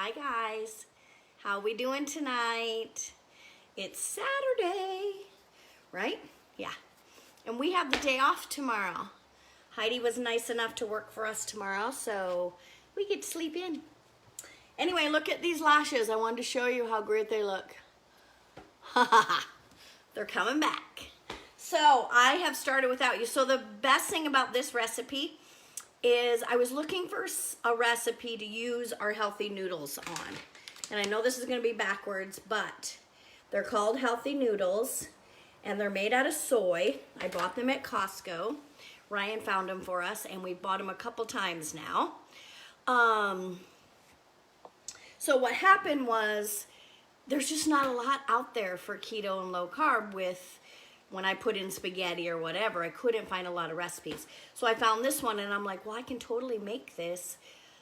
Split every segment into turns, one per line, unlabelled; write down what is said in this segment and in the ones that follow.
Hi guys, how we doing tonight? It's Saturday, right? Yeah, and we have the day off tomorrow. Heidi was nice enough to work for us tomorrow, so we get to sleep in. Anyway, look at these lashes. I wanted to show you how great they look. Ha ha ha, they're coming back. So I have started without you. So the best thing about this recipe is I was looking for a recipe to use our healthy noodles on. And I know this is gonna be backwards, but they're called healthy noodles and they're made out of soy. I bought them at Costco. Ryan found them for us and we've bought them a couple times now. So what happened was there's just not a lot out there for keto and low carb with when I put in spaghetti or whatever. I couldn't find a lot of recipes. So I found this one and I'm like, well, I can totally make this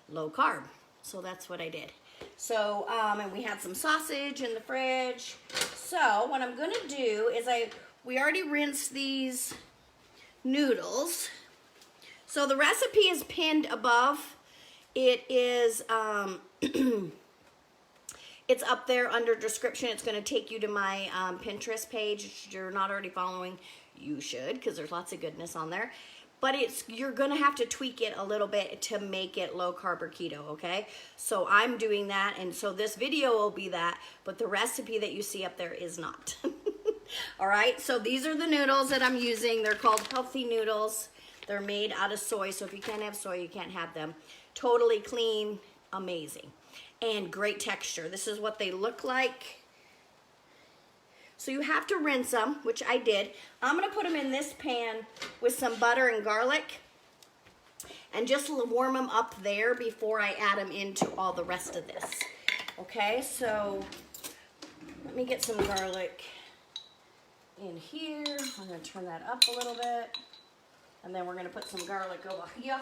low carb. So that's what I did. So, and we had some sausage in the fridge. So what I'm gonna do is we already rinsed these noodles. So the recipe is pinned above. It is, it's up there under description. It's going to take you to my Pinterest page. If you're not already following, you should, because there's lots of goodness on there. But you're going to have to tweak it a little bit to make it low carb or keto, okay? So I'm doing that, and so this video will be that, but the recipe that you see up there is not. All right, so these are the noodles that I'm using. They're called healthy noodles. They're made out of soy, so if you can't have soy, you can't have them. Totally clean, amazing. And great texture. This is what they look like. So you have to rinse them, which I did. I'm gonna put them in this pan with some butter and garlic and just warm them up there before I add them into all the rest of this. Okay, so let me get some garlic in here. I'm gonna turn that up a little bit. And then we're gonna put some garlic over here.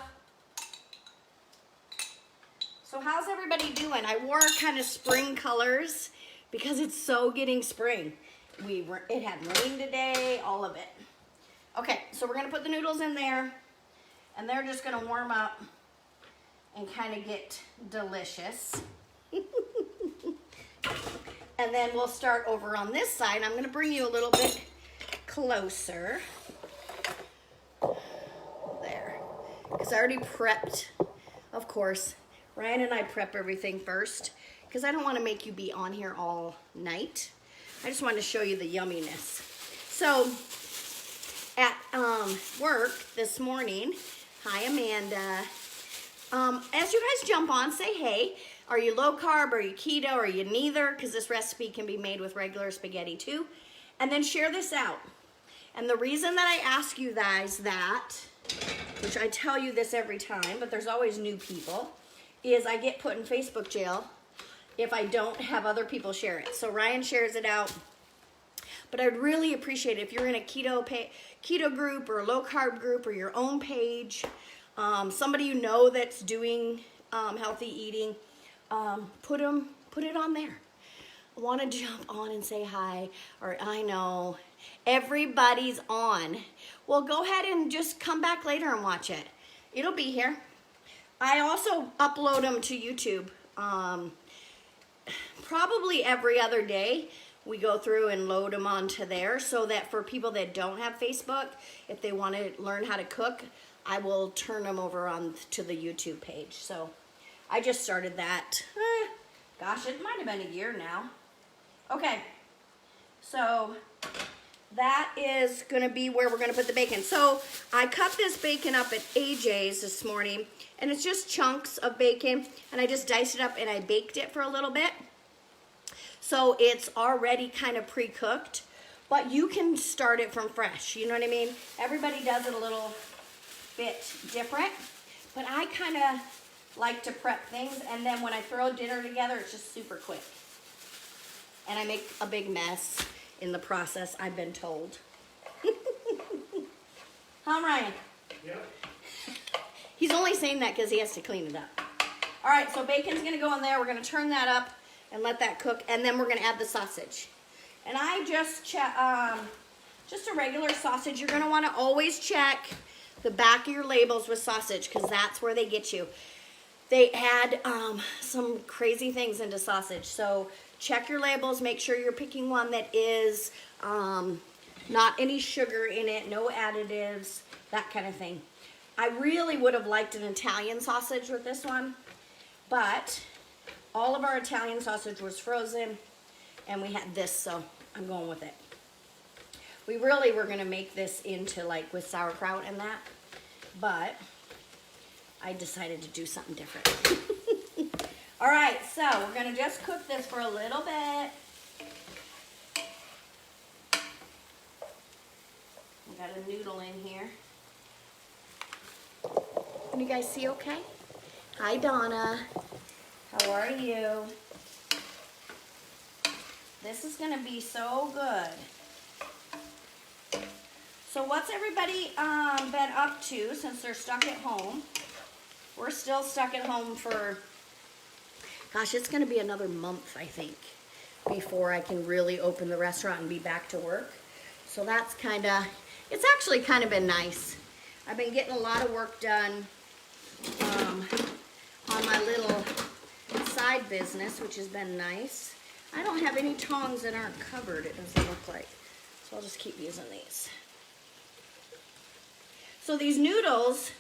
So how's everybody doing? I wore kind of spring colors because it's so getting spring. It had rain today, all of it. Okay, so we're gonna put the noodles in there and they're just gonna warm up and kind of get delicious. And then we'll start over on this side. I'm gonna bring you a little bit closer. There, because I already prepped, of course. Ryan and I prep everything first because I don't want to make you be on here all night. I just wanted to show you the yumminess. So at work this morning, hi Amanda, as you guys jump on, say hey. Are you low carb? Are you keto? Are you neither? Because this recipe can be made with regular spaghetti too. And then share this out. And the reason that I ask you guys that, which I tell you this every time, but there's always new people, is I get put in Facebook jail if I don't have other people share it. So Ryan shares it out. But I'd really appreciate it if you're in a keto group or a low carb group or your own page, somebody you know that's doing healthy eating, put it on there. I want to jump on and say hi, or I know everybody's on. Well, go ahead and just come back later and watch it. It'll be here. I also upload them to YouTube probably every other day. We go through and load them onto there so that for people that don't have Facebook, if they want to learn how to cook, I will turn them over on to the YouTube page. So I just started that. Gosh, it might have been a year now. Okay, so that is gonna be where we're gonna put the bacon. So I cut this bacon up at AJ's this morning, and it's just chunks of bacon, and I just diced it up and I baked it for a little bit. So it's already kind of pre-cooked, but you can start it from fresh, you know what I mean? Everybody does it a little bit different, but I kind of like to prep things, and then when I throw dinner together, it's just super quick. And I make a big mess in the process, I've been told. Huh, Ryan? Yeah. He's only saying that because he has to clean it up. All right, so bacon's gonna go in there. We're gonna turn that up and let that cook, and then we're gonna add the sausage. And I just a regular sausage. You're gonna wanna always check the back of your labels with sausage because that's where they get you. they add some crazy things into sausage. So check your labels, make sure you're picking one that is not any sugar in it, no additives, that kind of thing. I really would have liked an Italian sausage with this one, but all of our Italian sausage was frozen and we had this, so I'm going with it. We really were gonna make this into like with sauerkraut and that, but I decided to do something different. All right, so we're gonna just cook this for a little bit. We got a noodle in here. Can you guys see okay? Hi, Donna. How are you? This is gonna be so good. So what's everybody been up to since they're stuck at home? We're still stuck at home for, gosh, it's gonna be another month, I think, before I can really open the restaurant and be back to work. So that's kinda, it's actually kind of been nice. I've been getting a lot of work done on my little side business, which has been nice. I don't have any tongs that aren't covered, it doesn't look like. So I'll just keep using these. So these noodles,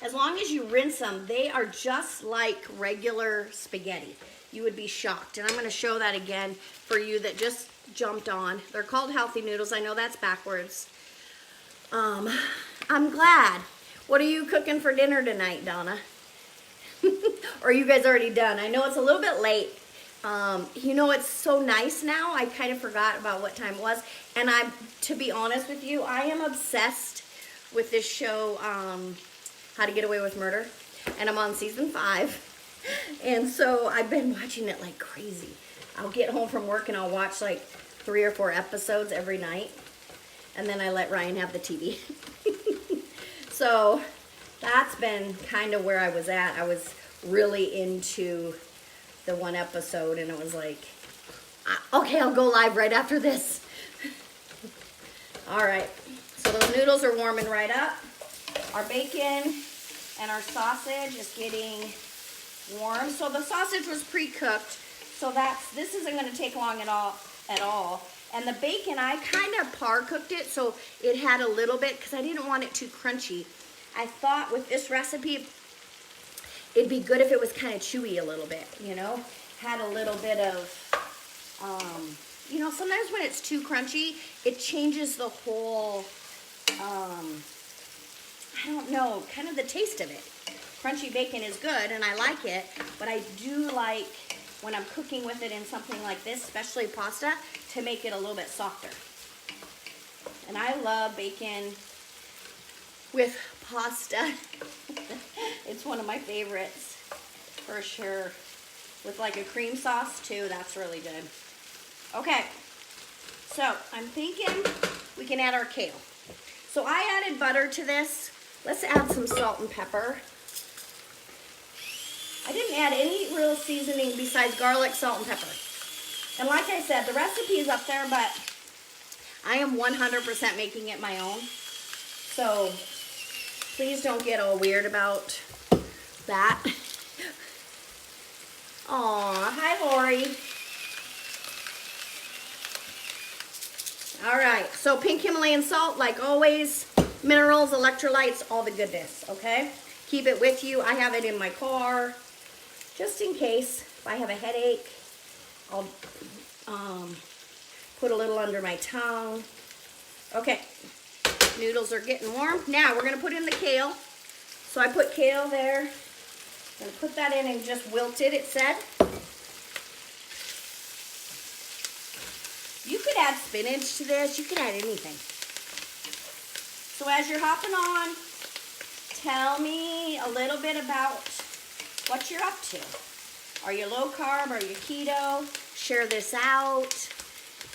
as long as you rinse them, they are just like regular spaghetti. You would be shocked. And I'm gonna show that again for you that just jumped on. They're called healthy noodles. I know that's backwards. I'm glad. What are you cooking for dinner tonight, Donna? Or are you guys already done? I know it's a little bit late. You know, it's so nice now. I kind of forgot about what time it was. And to be honest with you, I am obsessed with this show, How to Get Away with Murder. And I'm on season 5. And so I've been watching it like crazy. I'll get home from work and I'll watch like 3 or 4 episodes every night. And then I let Ryan have the TV. So that's been kind of where I was at. I was really into the one episode and it was like, okay, I'll go live right after this. All right, so those noodles are warming right up. Our bacon and our sausage is getting warm. So the sausage was pre-cooked, so this isn't gonna take long at all. And the bacon, I kind of par cooked it, so it had a little bit, because I didn't want it too crunchy. I thought with this recipe, it'd be good if it was kind of chewy a little bit, you know? Had a little bit of, you know, sometimes when it's too crunchy, it changes the whole, I don't know, kind of the taste of it. Crunchy bacon is good, and I like it, but I do like, when I'm cooking with it in something like this, especially pasta, to make it a little bit softer. And I love bacon with pasta. It's one of my favorites, for sure. With like a cream sauce too, that's really good. Okay, so I'm thinking we can add our kale. So I added butter to this. Let's add some salt and pepper. I didn't add any real seasoning besides garlic, salt, and pepper. And like I said, the recipe is up there, but I am 100% making it my own. So please don't get all weird about that. Aw, hi Lori. All right, so pink Himalayan salt, like always, minerals, electrolytes, all the goodness, okay? Keep it with you. I have it in my car, just in case if I have a headache. I'll put a little under my tongue. Okay, noodles are getting warm. Now we're gonna put in the kale. So I put kale there. I'm gonna put that in and just wilt it, it said. You could add spinach to this, you could add anything. So as you're hopping on, tell me a little bit about what you're up to. Are you low carb? Are you keto? Share this out.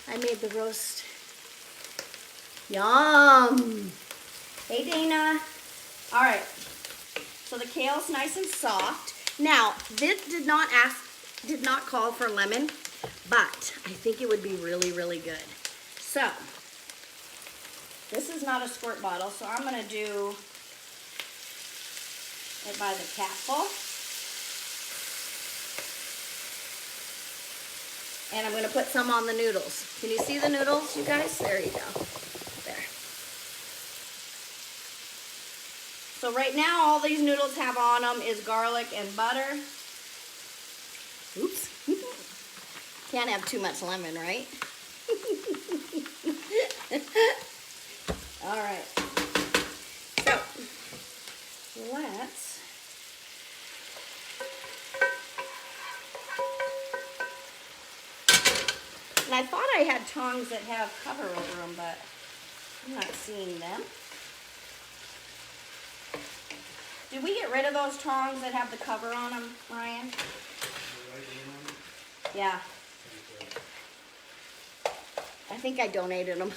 I made the roast. Yum. Hey, Dana. All right. So the kale's nice and soft. Now, this did not call for lemon, but I think it would be really, really good. So, this is not a squirt bottle, so I'm gonna do right by the capful. And I'm going to put some on the noodles. Can you see the noodles, you guys? There you go. There. So right now, all these noodles have on them is garlic and butter. Oops. Can't have too much lemon, right? All right. So, let's... And I thought I had tongs that have cover over them, but I'm not seeing them. Did we get rid of those tongs that have the cover on them, Ryan? Yeah. I think I donated them.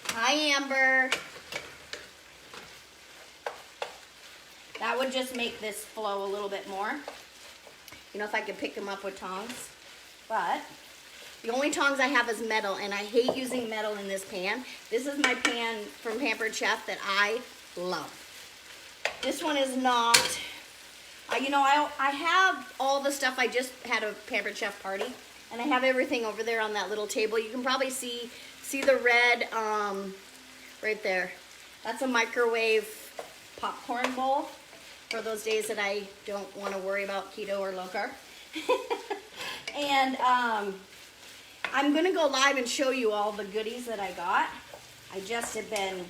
Hi, Amber. That would just make this flow a little bit more. You know, if I could pick them up with tongs. But the only tongs I have is metal, and I hate using metal in this pan. This is my pan from Pampered Chef that I love. This one is not, you know, I have all the stuff. I just had a Pampered Chef party, and I have everything over there on that little table. You can probably see the red right there. That's a microwave popcorn bowl for those days that I don't want to worry about keto or low carb. And I'm going to go live and show you all the goodies that I got. I just have been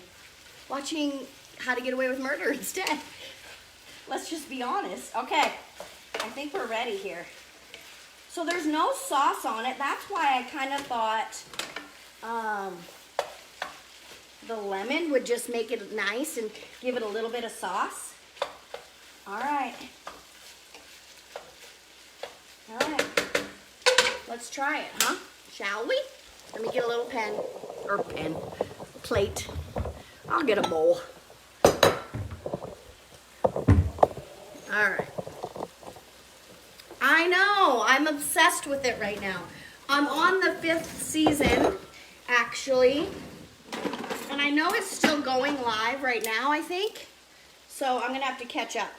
watching How to Get Away with Murder instead. Let's just be honest. Okay, I think we're ready here. So there's no sauce on it. That's why I kind of thought the lemon would just make it nice and give it a little bit of sauce. All right. All right. Let's try it, huh? Shall we? Let me get a little plate. I'll get a bowl. All right. I know, I'm obsessed with it right now. I'm on the 5th season, actually. And I know it's still going live right now, I think. So I'm gonna have to catch up.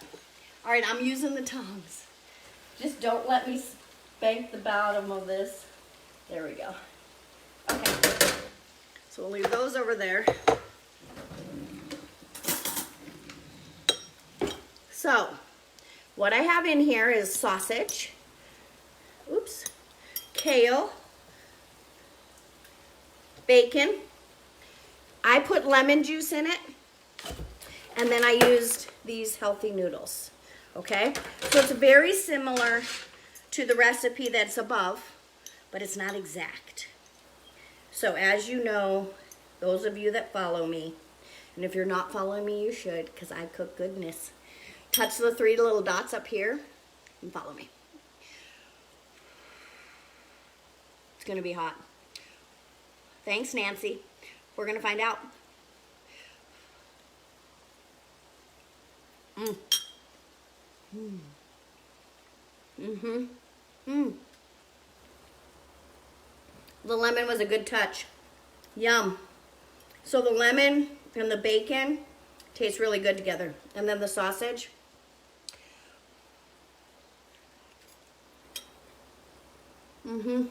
All right, I'm using the tongs. Just don't let me spank the bottom of this. There we go. Okay, so we'll leave those over there. So, what I have in here is sausage, oops, kale, bacon. I put lemon juice in it, and then I used these healthy noodles, okay? So it's very similar to the recipe that's above, but it's not exact. So as you know, those of you that follow me, and if you're not following me, you should, because I cook goodness. Touch the 3 little dots up here and follow me. It's gonna be hot. Thanks, Nancy. We're gonna find out. The lemon was a good touch. Yum. So the lemon and the bacon taste really good together. And then the sausage. And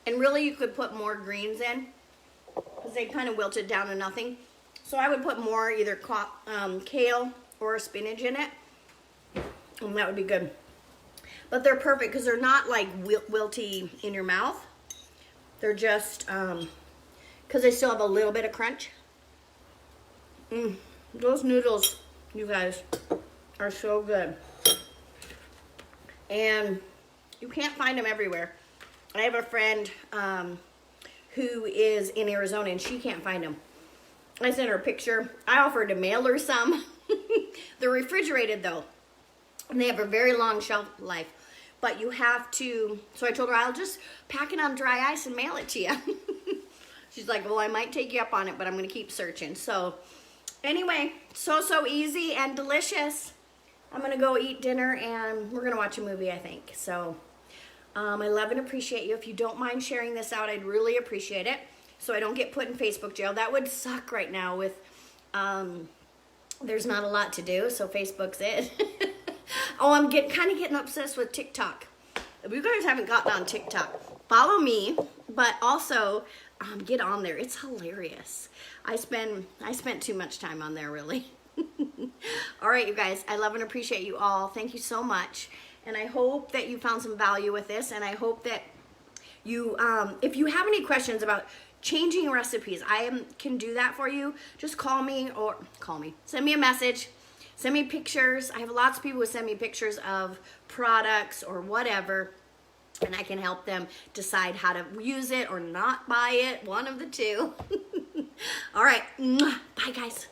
really you could put more greens in because they kind of wilted down to nothing. So I would put more either kale or spinach in it, and that would be good. But they're perfect because they're not like wilty in your mouth. They're just, because they still have a little bit of crunch. Those noodles, you guys, are so good. And you can't find them everywhere. I have a friend who is in Arizona, and she can't find them. I sent her a picture. I offered to mail her some. They're refrigerated, though, and they have a very long shelf life. But you have to, so I told her, I'll just pack it on dry ice and mail it to you. She's like, well, I might take you up on it, but I'm going to keep searching. So anyway, so easy and delicious. I'm going to go eat dinner, and we're going to watch a movie, I think. So I love and appreciate you. If you don't mind sharing this out, I'd really appreciate it. so I don't get put in Facebook jail. That would suck right now with, there's not a lot to do, so Facebook's it. Oh, I'm kind of getting obsessed with TikTok. If you guys haven't gotten on TikTok, follow me, but also get on there. It's hilarious. I spent too much time on there, really. All right, you guys, I love and appreciate you all. Thank you so much. And I hope that you found some value with this. And I hope that you, if you have any questions about changing recipes, I can do that for you. Just call me or send me a message, send me pictures. I have lots of people who send me pictures of products or whatever, and I can help them decide how to use it or not buy it, one of the two. All right, bye guys.